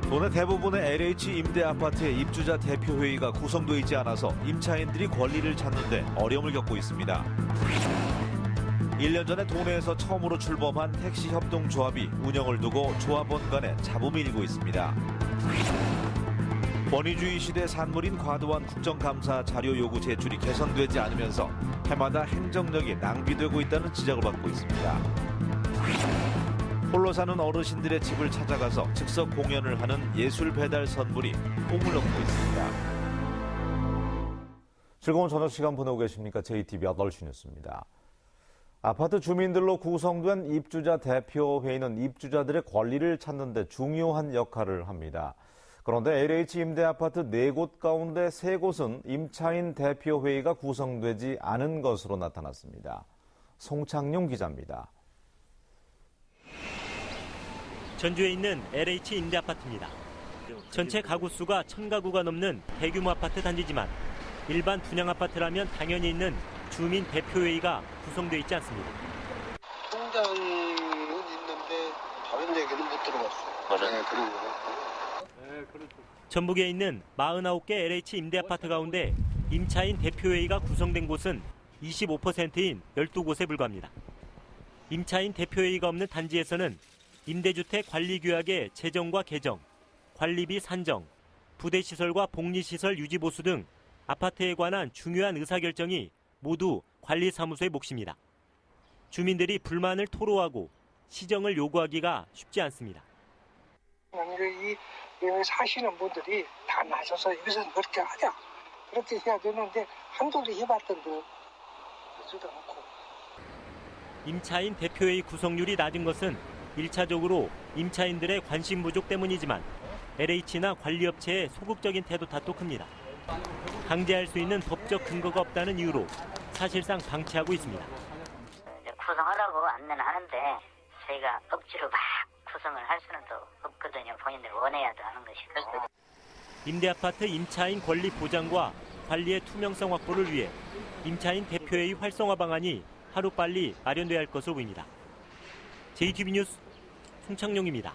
도내 대부분의 LH 임대아파트의 입주자 대표회의가 구성되어 있지 않아서 임차인들이 권리를 찾는데 어려움을 겪고 있습니다. 1년 전에 도내에서 처음으로 출범한 택시협동조합이 운영을 두고 조합원 간에 잡음이 일고 있습니다. 권위주의 시대 산물인 과도한 국정감사 자료 요구 제출이 개선되지 않으면서 해마다 행정력이 낭비되고 있다는 지적을 받고 있습니다. 홀로 사는 어르신들의 집을 찾아가서 즉석 공연을 하는 예술 배달 선물이 뽕을 얻고 있습니다. 즐거운 저녁 시간 보내고 계십니까? JTBC 8시 뉴스입니다. 아파트 주민들로 구성된 입주자 대표회의는 입주자들의 권리를 찾는 데 중요한 역할을 합니다. 그런데 LH 임대아파트 4곳 가운데 3곳은 임차인 대표회의가 구성되지 않은 것으로 나타났습니다. 송창용 기자입니다. 전주에 있는 LH 임대아파트입니다. 전체 가구 수가 1000가구가 넘는 대규모 아파트 단지지만 일반 분양아파트라면 당연히 있는 주민 대표회의가 구성되어 있지 않습니다. 통장은 있는데 다른 얘기는 못 들어봤어요. 네, 그리고 전북에 있는 49개 LH 임대아파트 가운데 임차인 대표회의가 구성된 곳은 25%인 12곳에 불과합니다. 임차인 대표회의가 없는 단지에서는 임대주택 관리규약의 제정과 개정, 관리비 산정, 부대시설과 복리시설 유지보수 등 아파트에 관한 중요한 의사결정이 모두 관리사무소의 몫입니다. 주민들이 불만을 토로하고 시정을 요구하기가 쉽지 않습니다. 이 사시는 분들이 다 나서서 이것은 그렇게 하자. 그렇게 해야 되는데 한둘이 해봤던데 그러지도 않고. 임차인 대표회의 구성률이 낮은 것은 1차적으로 임차인들의 관심 부족 때문이지만 LH나 관리업체의 소극적인 태도 탓도 큽니다. 강제할 수 있는 법적 근거가 없다는 이유로 사실상 방치하고 있습니다. 구성하라고 안내는 하는데 저희가 억지로 막 구성을 할 수는 또 없거든요. 본인들 원해야도 하는 것이고. 임대아파트 임차인 권리 보장과 관리의 투명성 확보를 위해 임차인 대표회의 활성화 방안이 하루빨리 마련돼야 할 것으로 보입니다. JTBC 뉴스 송창용입니다.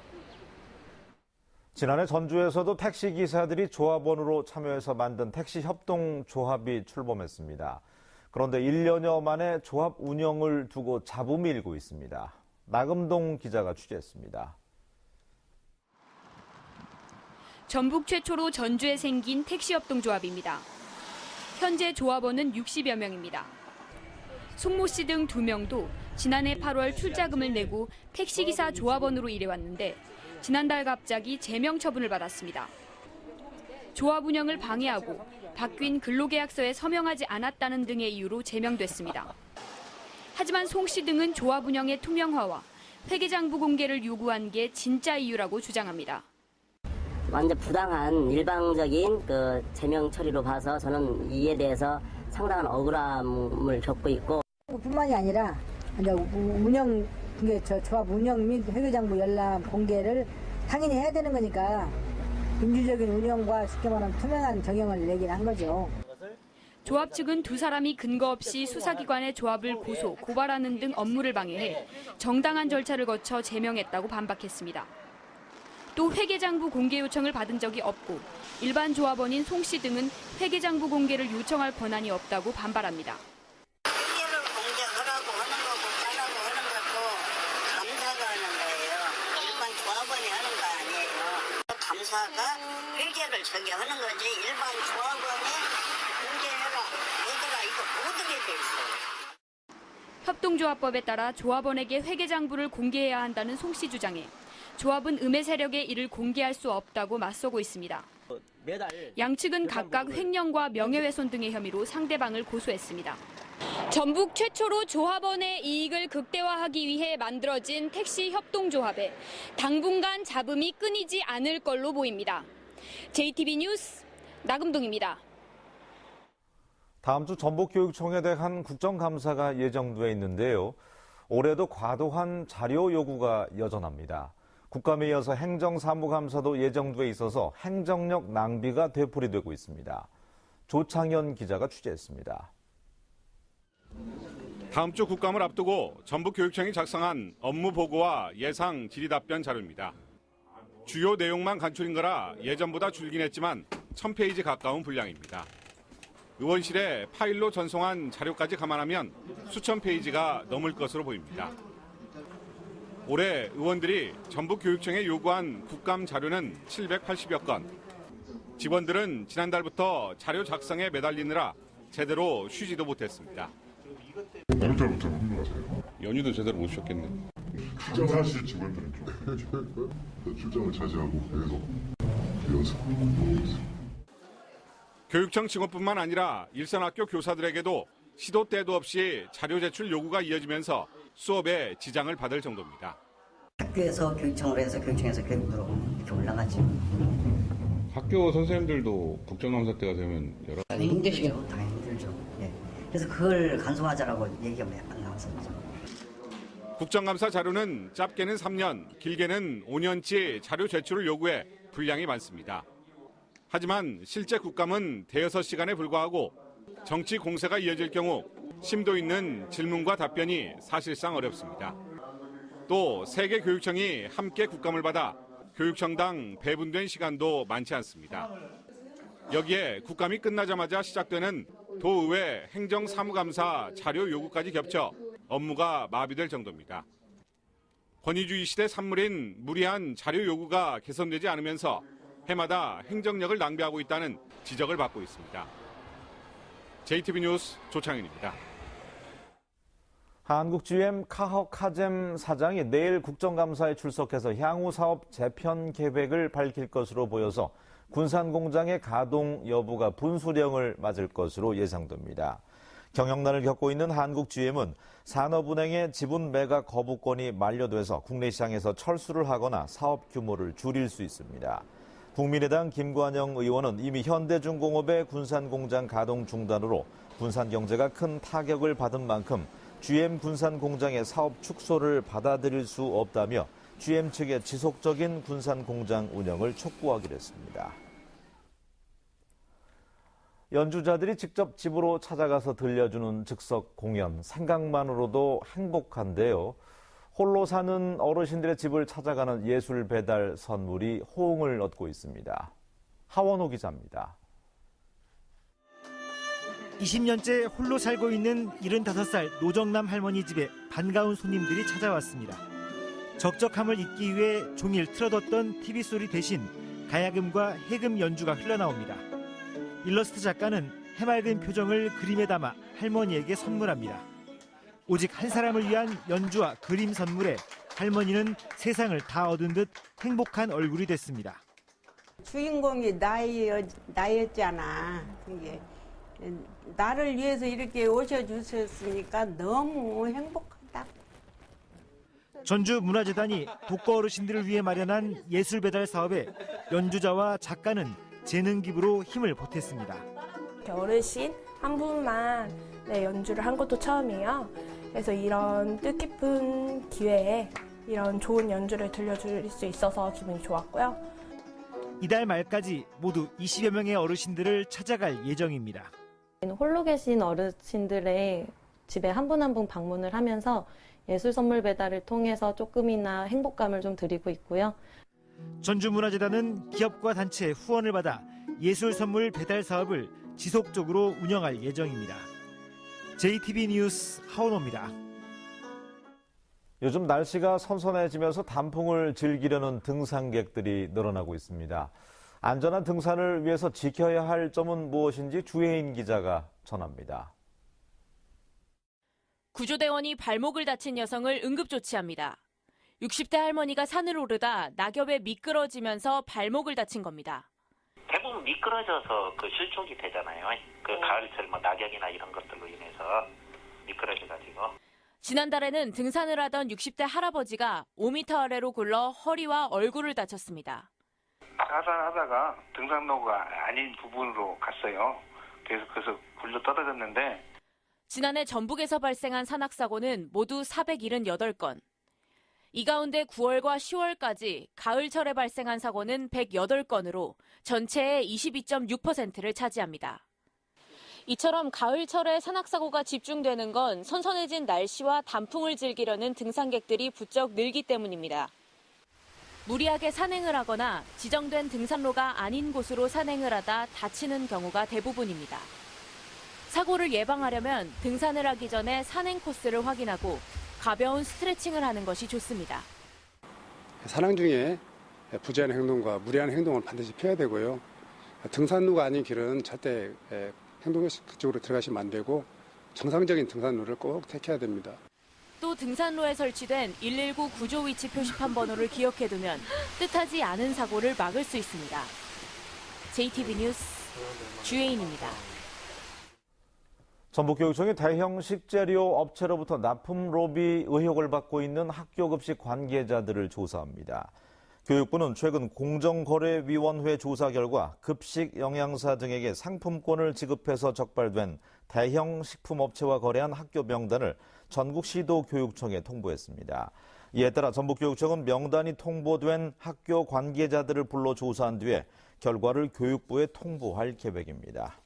지난해 전주에서도 택시기사들이 조합원으로 참여해서 만든 택시협동조합이 출범했습니다. 그런데 1년여 만에 조합 운영을 두고 잡음이 일고 있습니다. 나금동 기자가 취재했습니다. 전북 최초로 전주에 생긴 택시협동조합입니다. 현재 조합원은 60여 명입니다. 송모 씨 등 2명도 지난해 8월 출자금을 내고 택시기사 조합원으로 일해왔는데 지난달 갑자기 제명 처분을 받았습니다. 조합 운영을 방해하고 바뀐 근로계약서에 서명하지 않았다는 등의 이유로 제명됐습니다. 하지만 송 씨 등은 조합 운영의 투명화와 회계장부 공개를 요구한 게 진짜 이유라고 주장합니다. 완전 부당한 일방적인 제명 처리로 봐서 저는 이에 대해서 상당한 억울함을 겪고 있고. 뿐만이 아니라 운영 조합 운영 및 회계장부 열람 공개를 당연히 해야 되는 거니까 민주적인 운영과 쉽게 말하면 투명한 경영을 내긴 한 거죠. 조합 측은 2사람이 근거 없이 수사기관의 조합을 고발하는 등 업무를 방해해 정당한 절차를 거쳐 제명했다고 반박했습니다. 또 회계장부 공개 요청을 받은 적이 없고 일반 조합원인 송 씨 등은 회계장부 공개를 요청할 권한이 없다고 반발합니다. 회계를 공개하라고 하는 거고 하라고 하는 것도 감사가 하는 거예요. 일반 조합원이 하는 거 아니에요. 감사가 회계를 하는 거지 일반 조합원이 공개해라 얘들아 이거 모두게 돼 있어요. 협동조합법에 따라 조합원에게 회계장부를 공개해야 한다는 송 씨 주장에 조합은 음해 세력에 이를 공개할 수 없다고 맞서고 있습니다. 양측은 각각 횡령과 명예훼손 등의 혐의로 상대방을 고소했습니다. 전북 최초로 조합원의 이익을 극대화하기 위해 만들어진 택시협동조합에 당분간 잡음이 끊이지 않을 걸로 보입니다. JTBC 뉴스 나금동입니다. 다음 주 전북교육청에 대한 국정감사가 예정돼 있는데요. 올해도 과도한 자료 요구가 여전합니다. 국감에 이어서 행정사무감사도 예정돼 있어서 행정력 낭비가 되풀이되고 있습니다. 조창현 기자가 취재했습니다. 다음 주 국감을 앞두고 전북교육청이 작성한 업무보고와 예상 질의답변 자료입니다. 주요 내용만 간추린 거라 예전보다 줄긴 했지만 1000페이지 가까운 분량입니다. 의원실에 파일로 전송한 자료까지 감안하면 수천 페이지가 넘을 것으로 보입니다. 올해 의원들이 전북교육청에 요구한 국감 자료는 780여 건. 직원들은 지난달부터 자료 작성에 매달리느라 제대로 쉬지도 못했습니다. 어느 때부터 근무하세요? 연휴도 제대로 못 쉬었겠네. 감사실 직원들은 좀 출장을 차지하고 계속 연습하고 있습니다. 교육청 직원뿐만 아니라 일선학교 교사들에게도 시도 때도 없이 자료 제출 요구가 이어지면서 수업에 지장을 받을 정도입니다. 학교에서 교육청으로 해서 교육청에서 교육부로 이렇게 올라가죠. 학교 선생님들도 국정감사 때가 되면 여러 당연히 힘들죠. 당연히 힘들죠. 예. 그래서 그걸 간소화하자라고 얘기가 막 나왔었죠. 국정감사 자료는 짧게는 3년, 길게는 5년치 자료 제출을 요구해 분량이 많습니다. 하지만 실제 국감은 대여섯 시간에 불과하고 정치 공세가 이어질 경우 심도 있는 질문과 답변이 사실상 어렵습니다. 또 세 개 교육청이 함께 국감을 받아 교육청당 배분된 시간도 많지 않습니다. 여기에 국감이 끝나자마자 시작되는 도의회 행정사무감사 자료 요구까지 겹쳐 업무가 마비될 정도입니다. 권위주의 시대 산물인 무리한 자료 요구가 개선되지 않으면서 해마다 행정력을 낭비하고 있다는 지적을 받고 있습니다. JTB 뉴스 조창현입니다. 한국 GM 카허 카젬 사장이 내일 국정감사에 출석해서 향후 사업 재편 계획을 밝힐 것으로 보여서 군산공장의 가동 여부가 분수령을 맞을 것으로 예상됩니다. 경영난을 겪고 있는 한국 GM은 산업은행의 지분 매각 거부권이 만료돼서 국내 시장에서 철수를 하거나 사업 규모를 줄일 수 있습니다. 국민의당 김관영 의원은 이미 현대중공업의 군산공장 가동 중단으로 군산 경제가 큰 타격을 받은 만큼 GM 군산공장의 사업 축소를 받아들일 수 없다며 GM 측의 지속적인 군산공장 운영을 촉구하기로 했습니다. 연주자들이 직접 집으로 찾아가서 들려주는 즉석 공연, 생각만으로도 행복한데요. 홀로 사는 어르신들의 집을 찾아가는 예술 배달 선물이 호응을 얻고 있습니다. 하원호 기자입니다. 20년째 홀로 살고 있는 75살 노정남 할머니 집에 반가운 손님들이 찾아왔습니다. 적적함을 잊기 위해 종일 틀어뒀던 TV 소리 대신 가야금과 해금 연주가 흘러나옵니다. 일러스트 작가는 해맑은 표정을 그림에 담아 할머니에게 선물합니다. 오직 한 사람을 위한 연주와 그림 선물에 할머니는 세상을 다 얻은 듯 행복한 얼굴이 됐습니다. 주인공이 나였잖아. 그게 나를 위해서 이렇게 오셔주셨으니까 너무 행복하다. 전주문화재단이 독거 어르신들을 위해 마련한 예술 배달 사업에 연주자와 작가는 재능 기부로 힘을 보탰습니다. 어르신 한 분만 연주를 한 것도 처음이에요. 그래서 이런 뜻깊은 기회에 이런 좋은 연주를 들려줄 수 있어서 기분이 좋았고요. 이달 말까지 모두 20여 명의 어르신들을 찾아갈 예정입니다. 홀로 계신 어르신들의 집에 한 분 한 분 방문을 하면서 예술 선물 배달을 통해서 조금이나 행복감을 좀 드리고 있고요. 전주문화재단은 기업과 단체의 후원을 받아 예술 선물 배달 사업을 지속적으로 운영할 예정입니다. JTB 뉴스 하원호입니다. 요즘 날씨가 선선해지면서 단풍을 즐기려는 등산객들이 늘어나고 있습니다. 안전한 등산을 위해서 지켜야 할 점은 무엇인지 주혜인 기자가 전합니다. 구조대원이 발목을 다친 여성을 응급조치합니다. 60대 할머니가 산을 오르다 낙엽에 미끄러지면서 발목을 다친 겁니다. 대부분 미끄러져서 실족이 되잖아요. 가을철 낙엽이나 이런 것들로 인해서 미끄러져가지고. 지난달에는 등산을 하던 60대 할아버지가 5m 아래로 굴러 허리와 얼굴을 다쳤습니다. 하산하다가 등산로가 아닌 부분으로 갔어요. 그래서 굴러 떨어졌는데. 지난해 전북에서 발생한 산악사고는 모두 478건. 이 가운데 9월과 10월까지 가을철에 발생한 사고는 108건으로 전체의 22.6%를 차지합니다. 이처럼 가을철에 산악사고가 집중되는 건 선선해진 날씨와 단풍을 즐기려는 등산객들이 부쩍 늘기 때문입니다. 무리하게 산행을 하거나 지정된 등산로가 아닌 곳으로 산행을 하다 다치는 경우가 대부분입니다. 사고를 예방하려면 등산을 하기 전에 산행 코스를 확인하고 가벼운 스트레칭을 하는 것이 좋습니다. 산행 중에 부재한 행동과 무리한 행동을 반드시 피해야 되고요. 등산로가 아닌 길은 절대 행동적으로 들어가시면 안 되고 정상적인 등산로를 꼭 택해야 됩니다. 또 등산로에 설치된 119 구조 위치 표시판 번호를 기억해두면 뜻하지 않은 사고를 막을 수 있습니다. JTB 뉴스 주혜인입니다. 전북교육청이 대형 식재료 업체로부터 납품 로비 의혹을 받고 있는 학교급식 관계자들을 조사합니다. 교육부는 최근 공정거래위원회 조사 결과 급식 영양사 등에게 상품권을 지급해서 적발된 대형 식품업체와 거래한 학교 명단을 전국 시도교육청에 통보했습니다. 이에 따라 전북교육청은 명단이 통보된 학교 관계자들을 불러 조사한 뒤에 결과를 교육부에 통보할 계획입니다.